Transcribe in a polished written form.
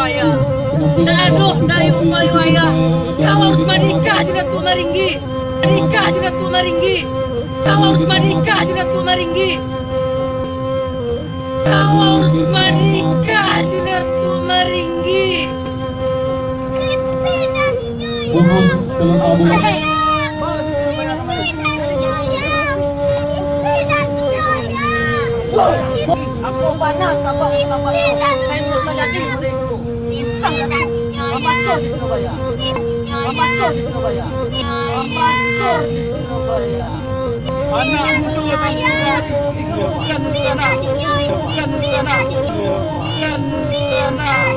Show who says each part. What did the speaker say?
Speaker 1: ayah. Dan aduh, dayu umayu ayah. Kau harus menikah juga tuh Maringgi. Menikah juga tuh Maringgi. Kau harus menikah juga tuh Maringgi. Kau harus menikah juga tuh Maringgi.
Speaker 2: Bonus dalam album
Speaker 1: Aku panas apa apa itu terjadi mereka. Isang Amasor di Surabaya. Amasor di Surabaya. Amasor di Surabaya. Anak muda bukan sana. Bukan sana. Bukan sana.